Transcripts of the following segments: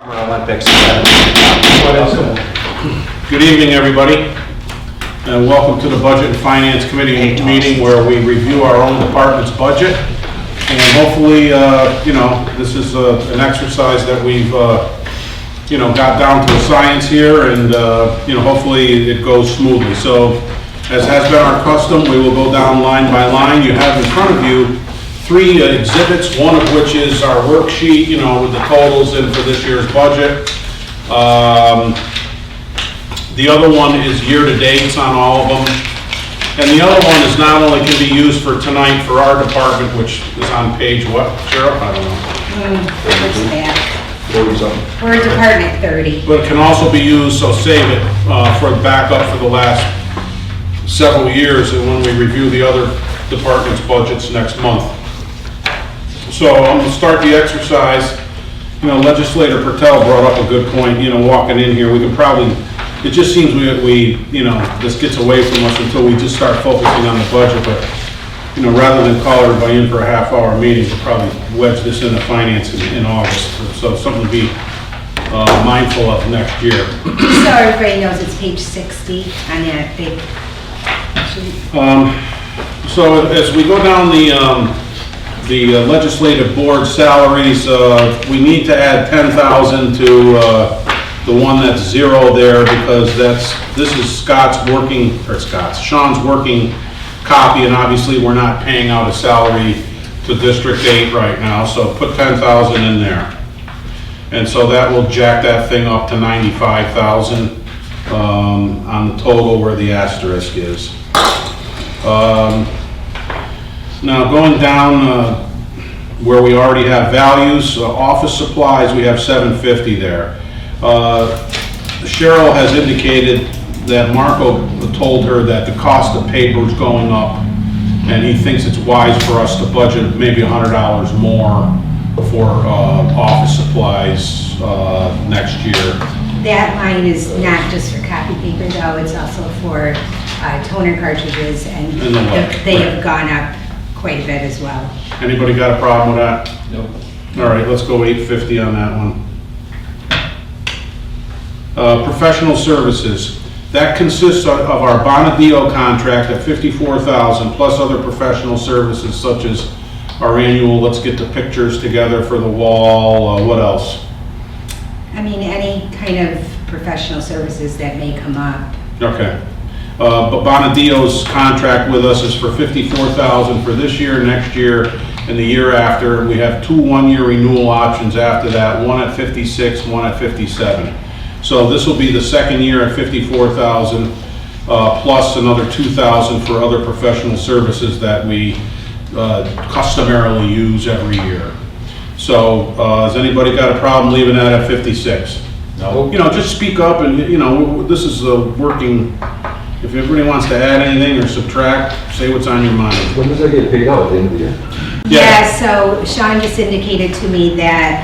Olympics. Good evening, everybody, and welcome to the Budget and Finance Committee meeting where we review our own department's budget. And hopefully, this is an exercise that we've, got down to a science here, and, hopefully it goes smoothly. So, as has been our custom, we will go down line by line. You have in front of you three exhibits, one of which is our worksheet, with the totals in for this year's budget. The other one is year-to-dates on all of them. And the other one is not only can be used for tonight for our department, which is on page what, Sheriff? I don't know. What's that? 40-something. We're at Department 30. But it can also be used, so save it, for backup for the last several years and when we review the other department's budgets next month. So I'm going to start the exercise. Legislator Patel brought up a good point, walking in here. We could probably, it just seems we this gets away from us until we just start focusing on the budget. But, rather than call everybody in for a half-hour meeting, we'll probably wedge this into finance in August. So something to be mindful of next year. So everybody knows it's page 60 on that big sheet. So as we go down the legislative board salaries, we need to add 10,000 to the one that's zero there, because this is Sean's working copy, and obviously we're not paying out a salary to District 8 right now, so put 10,000 in there. And so that will jack that thing up to 95,000 on the total where the asterisk is. Now going down where we already have values, office supplies, we have 750 there. Cheryl has indicated that Marco told her that the cost of paper is going up, and he thinks it's wise for us to budget maybe $100 more for office supplies next year. That line is not just for copy paper though, it's also for toner cartridges, and they have gone up quite a bit as well. Anybody got a problem with that? Nope. All right, let's go 850 on that one. Professional services. That consists of our Bonadio contract at $54,000 plus other professional services such as our annual, let's get the pictures together for the wall, what else? I mean, any kind of professional services that may come up. Okay. But Bonadio's contract with us is for $54,000 for this year, next year, and the year after. We have two one-year renewal options after that, one at 56, one at 57. So this will be the second year at $54,000, plus another $2,000 for other professional services that we customarily use every year. So has anybody got a problem leaving that at 56? No. Just speak up, and this is working. If everybody wants to add anything or subtract, say what's on your mind. When does that get paid out, at the end of the year? Yeah, so Sean just indicated to me that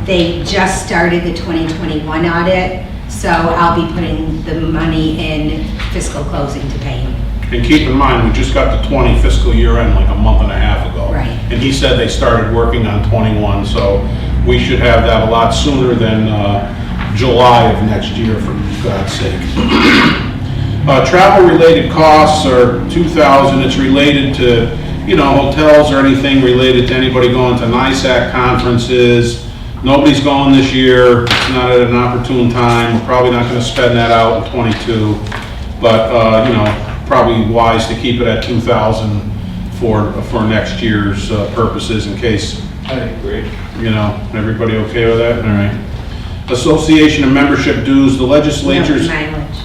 they just started the 2021 audit, so I'll be putting the money in fiscal closing to pay him. And keep in mind, we just got the 20 fiscal year end like a month and a half ago. Right. And he said they started working on 21, so we should have that a lot sooner than July of next year, for God's sake. Travel-related costs are $2,000. It's related to, hotels or anything related to anybody going to NISAC conferences. Nobody's going this year. It's not at an opportune time. We're probably not going to spend that out in 22. But, probably wise to keep it at $2,000 for next year's purposes in case. I agree. Everybody okay with that? All right. Association and membership dues, the legislature's. No, mileage.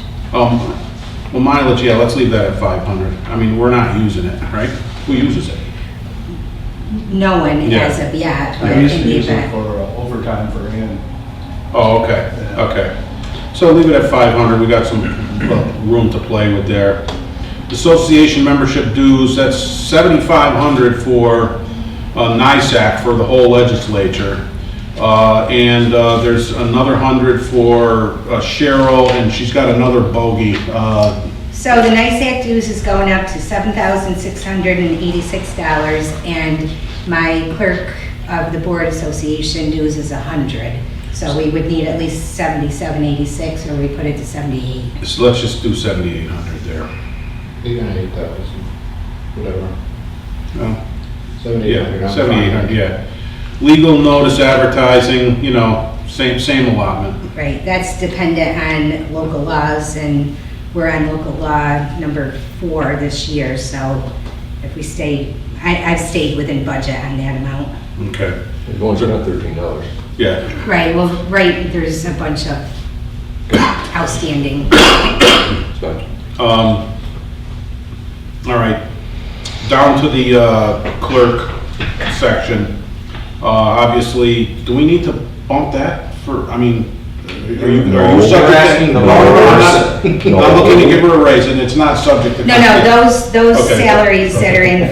Well, mileage, yeah, let's leave that at 500. I mean, we're not using it, right? Who uses it? No one Yeah. as of yet, but I used in to the use it event. for overtime for him. Oh, okay, okay. So leave it at 500. We got some room to play with there. Association membership dues, that's 7,500 for NISAC for the whole legislature. And there's another 100 for Cheryl, and she's got another bogey. So the NISAC dues is going up to $7,686, and my clerk of the board association dues is $100. So we would need at least 7786, or we put it to 78. So let's just do 7,800 there. Even 8,000, whatever. Well, 7,800. Yeah, 7,800, yeah. Legal notice advertising, you know, same allotment. Right, that's dependent on local laws, and we're on local law number 4 this year, so if we stay, I've stayed within budget on that amount. Okay, It's only spent $13. yeah. Right, well, right, there's a bunch of outstanding. Spent. All right, down to the clerk section. Obviously, do we need to bump that for, I mean, are you No, subject we're to? asking the No, board. we're not. No. I'm looking to give her a raise, and it's not subject to. No, those Okay. salaries that are in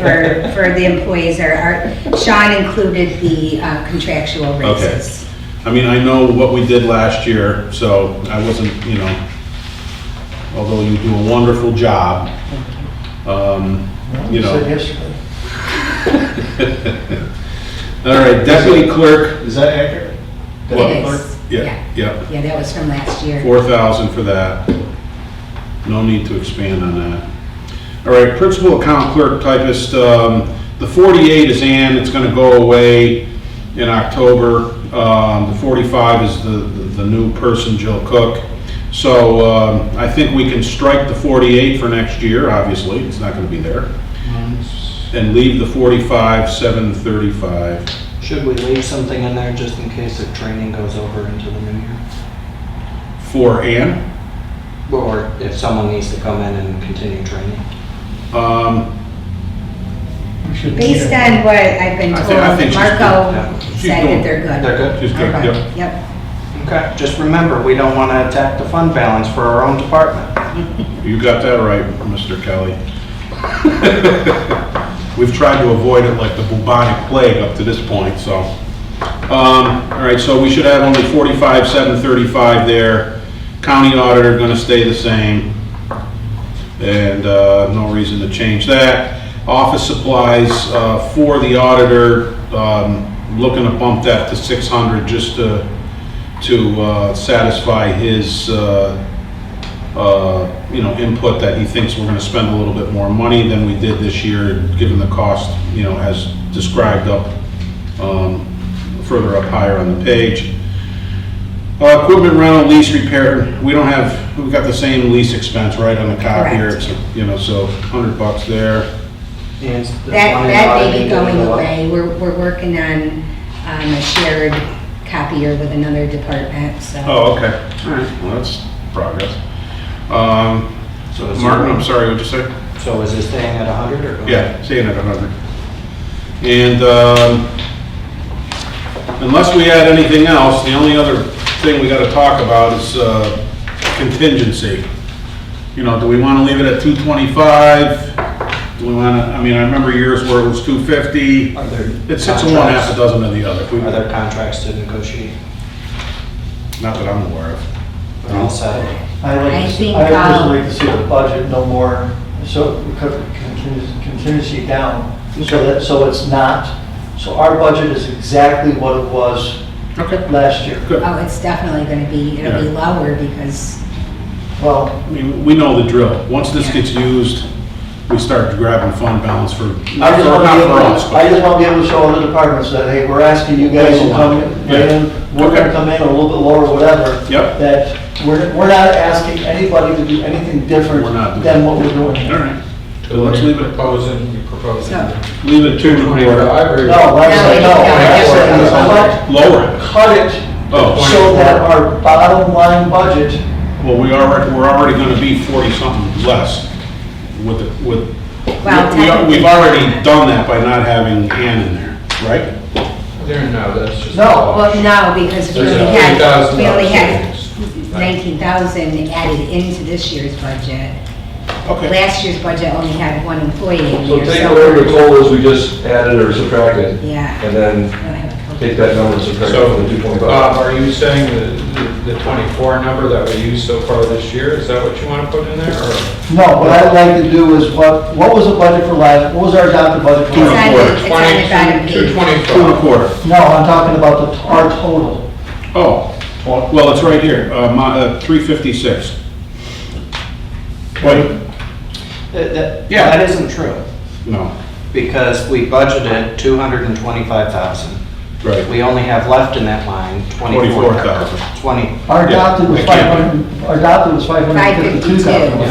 for the employees are, Sean included the contractual raises. I mean, I know what we did last year, so I wasn't, you know, although you do a wonderful job, you know. Said yesterday. All right, deputy clerk, Is that accurate? It Deputy clerk? is. yeah, yeah, Yeah, that was from last year. 4,000 for that. No need to expand on that. All right, principal account clerk typist, the 48 is Ann, it's gonna go away in October. The 45 is the new person, Jill Cook. So, I think we can strike the 48 for next year, obviously, it's not gonna be there. And leave the 45, 735. Should we leave something in there just in case the training goes over into the new year? For Ann, Or if someone needs to come in and continue training? We should Based leave it. on what I've been I told, think she's Marco good. She's said doing- that they're good. They're good? she's good, Okay, yep. Yep. Okay, just remember, we don't want to attack the fund balance for our own department. You got that right, Mr. Kelly. We've tried to avoid it like the bubonic plague up to this point, so. All right, so we should have only 45, 735 there. County auditor gonna stay the same. And no reason to change that. Office supplies for the auditor, looking to bump that to 600 just to satisfy his you know, input that he thinks we're gonna spend a little bit more money than we did this year, given the cost, you know, as described up, further up higher on the page. Equipment rental, lease repair, we've got the same lease expense, right, on the copier, Correct. it's, you know, so $100 there. And That may be going away. We're working on a shared copier with another department, so. Oh, okay, all right, well, that's progress. So is Martin, it- I'm sorry, what'd you say? So is it staying at 100 or? going- Yeah, staying at 100. And unless we add anything else, the only other thing we gotta talk about is contingency. You know, do we wanna leave it at 225? Do we wanna, I mean, I remember years where it was 250. Are there It's 6 of one, half a contracts- dozen of the other. If we- Are there contracts to negotiate? Not that I'm aware of. They're all set. I like I to see, think, I personally like to see the budget no more, so we cut the contingency down, so it's not, so our budget is exactly what it was Okay, last year. good. Oh, it's definitely gonna be, it'll be lower because, Well, I mean, we know the drill. Once this gets used, we start grabbing fund balance for, I not just want to be for us, able, but. I just want to be able to show other departments that, hey, we're asking you guys to come in, we're Okay. gonna come in a little bit lower, whatever. Yep. That we're not asking anybody to do anything different We're not doing than what we're doing All here. right. So let's leave it, Proposing. so, leave it 225. No, like I said, no, I'm saying, Lower it. cut it Oh, so that our bottom line budget, well, we're already gonna be 40-something less with, well, we've already done that by not having Ann in there, right? There, no, that's just. No. well, no, because we There's a only had $3,000 19,000 added into this year's budget. Okay. Last year's budget only had one employee in So here, take so. whatever the total is we just added or subtracted, Yeah. and then I don't have a total. take that number and subtract it So, from the 225. Bob, are you saying the 24 number that we used so far this year, is that what you want to put in there, or? no, what I'd like to do is what was the budget for last, what was our adopted budget for It's last? on the bottom page. 225. 225. No, I'm talking about our total. Oh, Well, it's right here, 356. Wait, Yeah. That isn't true, no, because we budgeted 225,000. right. We only have left in that line 24,000. 20, Our adopted was it can't 500, our adopted was 552,000.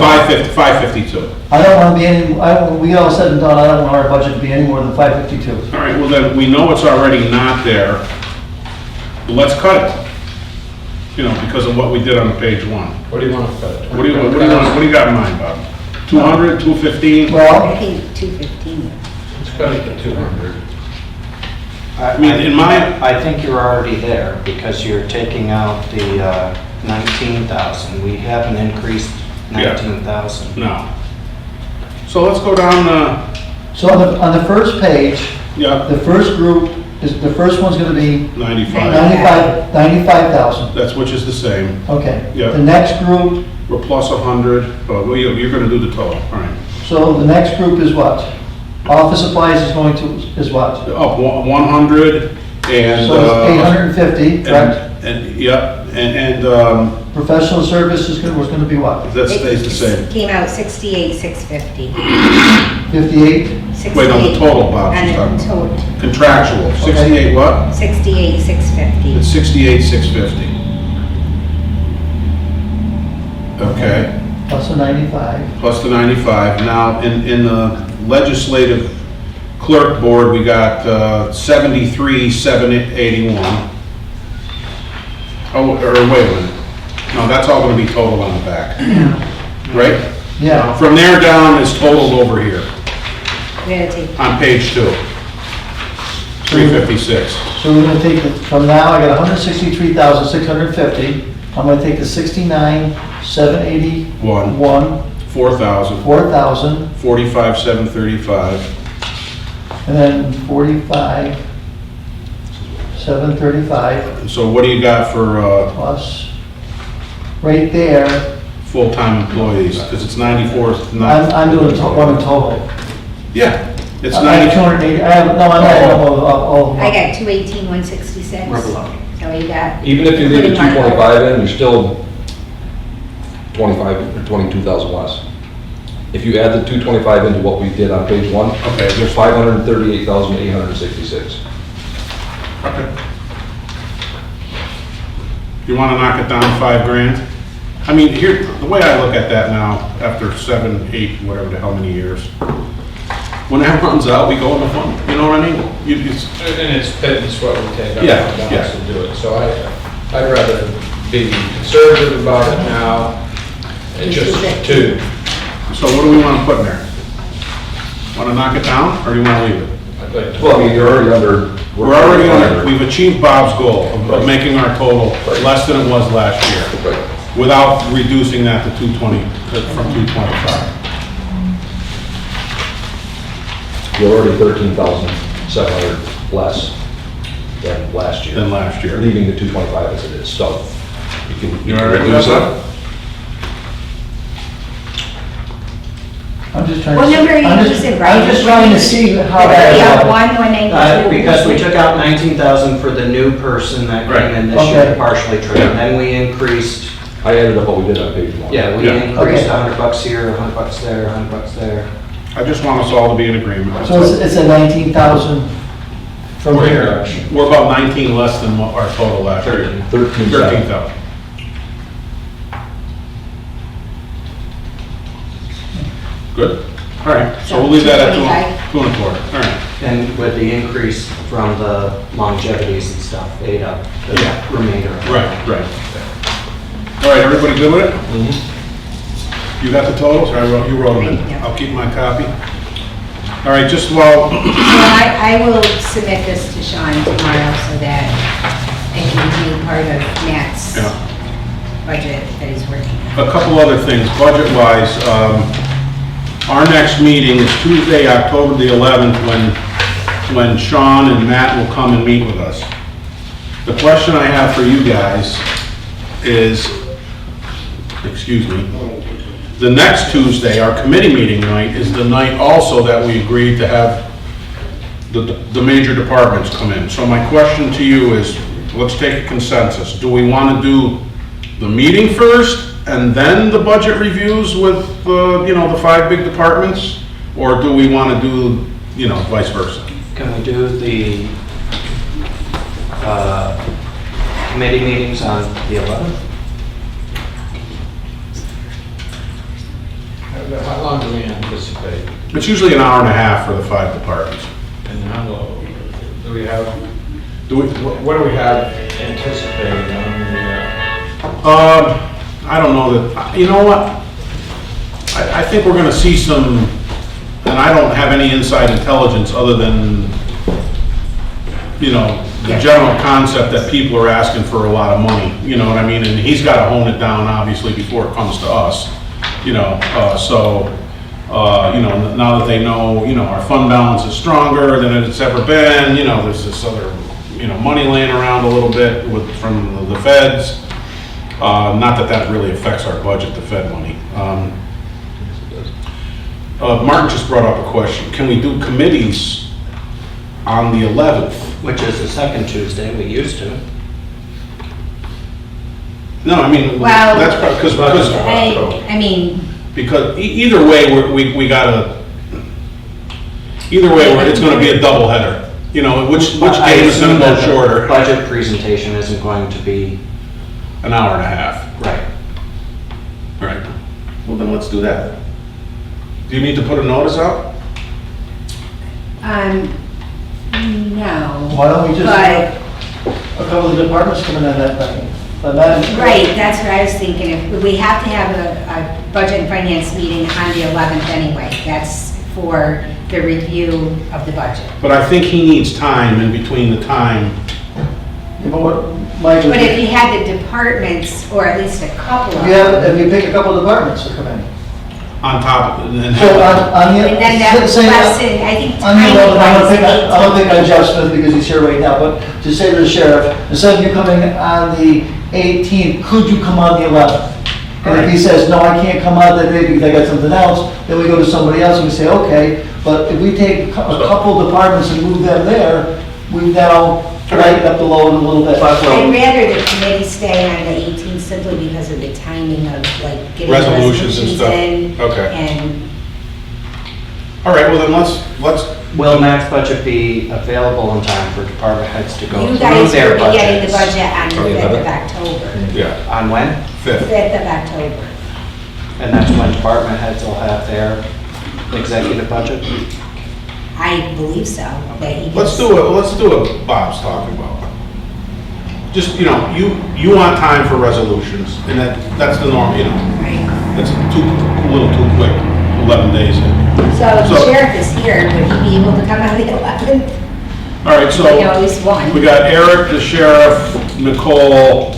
552. I don't want to be any, we all said and done, I don't want our budget to be any more than 552. All right, well then, we know it's already not there. Let's cut it. You know, because of what we did on page one. What do you want to cut? What do you got in mind, Bob? 200, 215? Well, I think 215. Let's cut it to 200. I mean, in my- I think you're already there, because you're taking out the 19,000. We haven't increased Yeah. 19,000. No. So let's go down, so on the first page, yeah, the first group, the first one's going to be 95. 95,000. That's which is the same. Okay. Yeah. The next group, We're plus 100, oh, well, you're gonna do the total, all right. so the next group is what? Office supplies is going to, is what? Up 100 and. So it's 850, correct? And, yeah, and, Professional service was going to be what? that stays the same. Came out 68,650. 58? Wait, on the total, Bob, she's On talking the about. total, Contractual, 68 what? 68,650. It's 68,650. Okay, Plus the 95. plus the 95. Now, in the legislative clerk board, we got 73,781. Oh, or wait a minute. No, that's all gonna be total on the back. Right? Yeah. From there down is totaled over here, We're gonna take, on page 2. 356. So we're going to take, from now, I got 163,650. I'm going to take the 69,781, 4,000. 4,000, 45,735. and then 45,735 So what do you got for plus, right there, full-time employees? Because it's 94. I'm doing one in total. Yeah, it's I have 90. 280, I have, no, I'm not, I got 218, 166. We're below. So you got. Even if you leave the 225 in, you're still 25 or 22,000 less. If you add the 225 into what we did on page 1, Okay. there's 538,866. Okay. You want to knock it down 5 grand? I mean, here, the way I look at that now, after 7, 8, whatever the hell many years, when that runs out, we go in the fund, you know what I mean? You just, And it's pittance what we take out of Yeah, the yeah. balance to do it. So I'd rather be conservative about it now and just 2. so what do we want to put in there? Want to knock it down, or do you want to leave it? I'd like to. Well, I mean, you're already under. We're already on it, we've achieved Bob's goal of making our total less than it was last year, Right. without reducing that to 220, from 225. You're already 13,700 less than last year. Than last year. Leaving the 225 as it is, so you can. You all right with reduce that? it. I'm just trying to. What number are you I'm just- using, Brian? I'm just trying to see how Yeah, that. 192. Because we took out 19,000 for the new person that Right. came in this year, Okay. partially trained. Then we increased, I added up what we did on page 1. yeah, we Yeah. increased Okay. $100 here, $100 there, $100 there. I just want us all to be in agreement. that's So all. it's a 19,000 from here. We're about 19 less than what our total last year. 13,700. 13,000. Good? All right, so we'll leave that at 2 and a quarter. All right. And with the increase from the longevities and stuff, ate up the remainder. Right. All right, everybody good with it? You got the totals, or you wrote them in? Yeah. I'll keep my copy. All right, just while, So I will submit this to Sean tomorrow so that it can be part of Matt's yeah, budget that he's working on. a couple other things, budget-wise. Our next meeting is Tuesday, October the 11th, when Sean and Matt will come and meet with us. The question I have for you guys is, excuse me, the next Tuesday, our committee meeting night, is the night also that we agreed to have the major departments come in. So my question to you is, let's take a consensus. Do we want to do the meeting first and then the budget reviews with, the 5 big departments? Or do we want to do, vice versa? Can we do the committee meetings on the 11th? How long do we anticipate? It's usually an hour and a half for the 5 departments. And how long do we have, Do we, what do we have anticipated on I don't know that, you know what? I think we're gonna see some, and I don't have any inside intelligence other than, the general concept that people are asking for a lot of money, you know what I mean? And he's gotta hone it down, obviously, before it comes to us, now that they know, our fund balance is stronger than it's ever been, there's this other, money laying around a little bit from the feds. Not that that really affects our budget, the Fed money. Martin just brought up a question. Can we do committees on the 11th? Which is the second Tuesday, we used to. No, I mean, Well- that's because because either way, we gotta, either way, it's gonna be a double header. Which I game is gonna assume go that the shorter? budget presentation isn't going to be, An hour and a half. right. All right. Well, then let's do that. Do you need to put a notice out? No. Why don't we just, But, a couple of departments coming in that night? But that- right, that's what I was thinking. If we have to have a budget and finance meeting on the 11th anyway. That's for the review of the budget. But I think he needs time in between the time. Yeah, but what, Mike, But if you had the departments, or at least a couple of if you them, pick a couple of departments to come in. On top of it, and then So on the, and then that would say that- lessen, I think, On the 11th, I don't timing-wise, pick on Jeff Smith because he's here right now, but to say to the sheriff, instead of you coming on the 18th, could you come on the 11th? And if he says, no, I can't come on that day because I got something else, then we go to somebody else and we say, okay, but if we take a couple departments and move them there, we've now lightened up the load a little bit. I'd rather the committee stay on the 18th simply because of the timing of like getting Resolutions and resolutions stuff. in. Okay. And All right, well then let's, Will max budget be available in time for department heads to go you through guys their will be getting the budgets? budget on the On the 5th of 11th? October. yeah, On when? 5th. 5th of October. And that's when department heads will have their executive budget? I believe so. But he Let's gets- do what Bob's talking about. Just, you want time for resolutions, and that's the norm, Right. that's a little too quick, 11 days in. So the So- sheriff is here, would he be able to come on the 11th? All right, so. Like at least one. We got Eric, the sheriff, Nicole,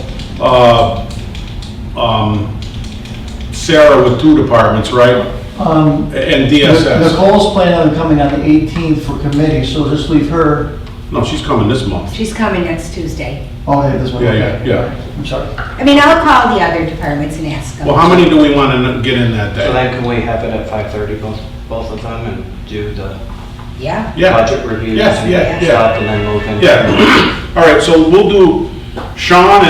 Sarah with 2 departments, right? And DSS. Nicole's planning on coming on the 18th for committee, so just leave her. No, she's coming this month. She's coming next Tuesday. Oh, yeah, this one. Yeah. I'm sorry. I mean, I'll call the other departments and ask them. Well, how many do we want to get in that So day? then can we have it at 5:30, both of them, and do the Yeah. Yeah, budget reviews Yeah, and yeah, stuff, and then move into? yeah. All right, so we'll do Sean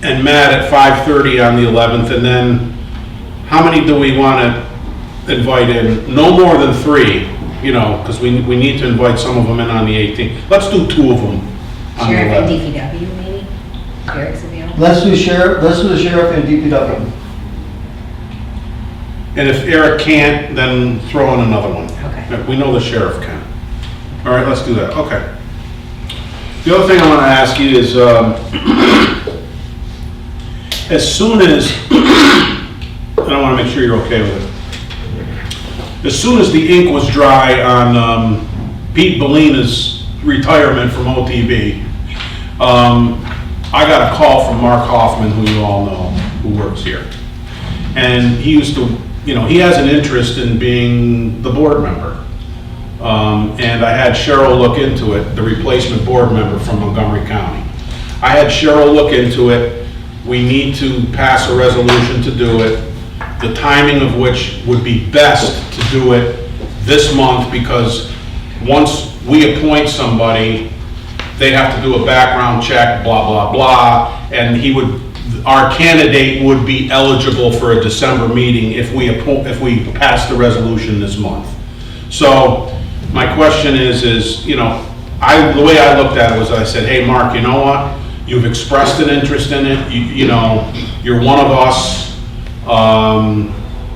and Matt at 5:30 on the 11th, and then how many do we want to invite in? No more than 3, because we need to invite some of them in on the 18th. Let's do 2 of them on the Sheriff and 11th. DPW, maybe? Eric's available? Let's do the sheriff and DPW. And if Eric can't, then throw in another one. Okay. We know the sheriff can. All right, let's do that, okay. The other thing I want to ask you is, as soon as, and I want to make sure you're okay with it. As soon as the ink was dry on Pete Bellina's retirement from OTB, I got a call from Mark Hoffman, who you all know, who works here. And he used to, he has an interest in being the board member. And I had Cheryl look into it, the replacement board member from Montgomery County. I had Cheryl look into it. We need to pass a resolution to do it, the timing of which would be best to do it this month, because once we appoint somebody, they'd have to do a background check, blah, blah, blah, and our candidate would be eligible for a December meeting if we pass the resolution this month. So, my question is, you know, the way I looked at it was, I said, hey, Mark, you know what? You've expressed an interest in it, you know, you're one of us.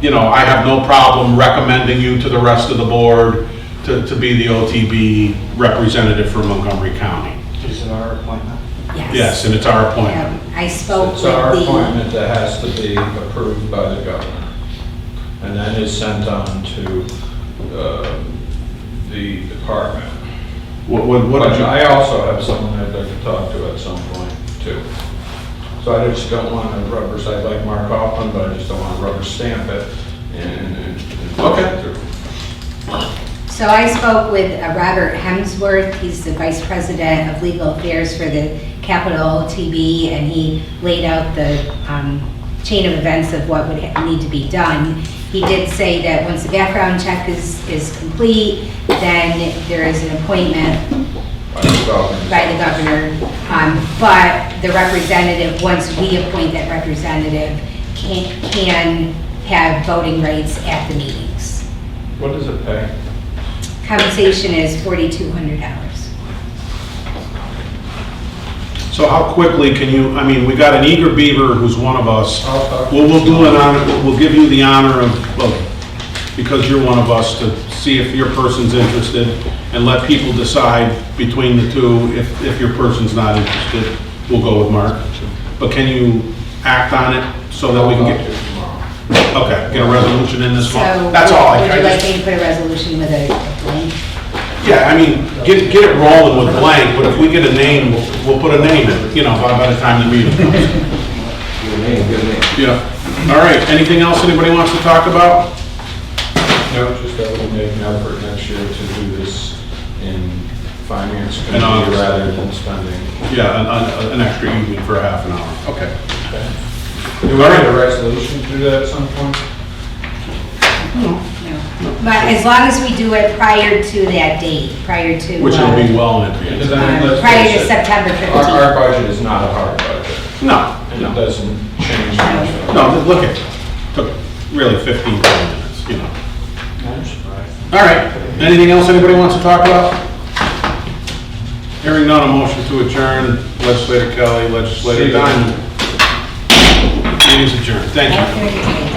You know, I have no problem recommending you to the rest of the board to be the OTB representative for Montgomery County. Is it our appointment? Yes, and it's our appointment. I spoke It's with our the, appointment that has to be approved by the governor, and then is sent on to the department. What But did you? I also have someone I'd like to talk to at some point, too. So I just don't want to rubber stamp like Mark Hoffman, but I just don't want to rubber stamp it and push it through. so I spoke with Robert Hemsworth, he's the Vice President of Legal Affairs for the Capital OTB, and he laid out the chain of events of what would need to be done. He did say that once the background check is complete, then there is an appointment by the governor. But the representative, once we appoint that representative, can have voting rights at the meetings. What does it pay? Compensation is $4,200. So how quickly can you, I mean, we got an eager beaver who's one of us. I'll talk. We'll do an honor, we'll give you the honor of, well, because you're one of us, to see if your person's interested, and let people decide between the two. If your person's not interested, we'll go with Mark. But can you act on it so that we can I'll talk get, to you tomorrow. okay, get a resolution in this So month? That's all. would you like me to put a resolution with a blank? Yeah, I mean, get it rolling with blank, but if we get a name, we'll put a name in, you know, by the time the meeting comes. Good name, good name. Yeah. All right, anything else anybody wants to talk about? No, just that we'll make an effort next year to do this in finance In August. committee rather than spending. Yeah, an extra evening for a half an hour. Okay. Do we need a resolution to do that at some point? No. But as long as we do it prior to that date, prior to. Which will be well in advance. Because I mean, let's Prior face to it, September 15th. Our budget is not a hard budget, No, and it no. doesn't change much. No, look at, took really 15, 20 minutes, you know. All right, anything else anybody wants to talk about? Hearing none, a motion to adjourn. Legislator Kelly, Legislator Diamond. Meeting's adjourned. Thank you. After the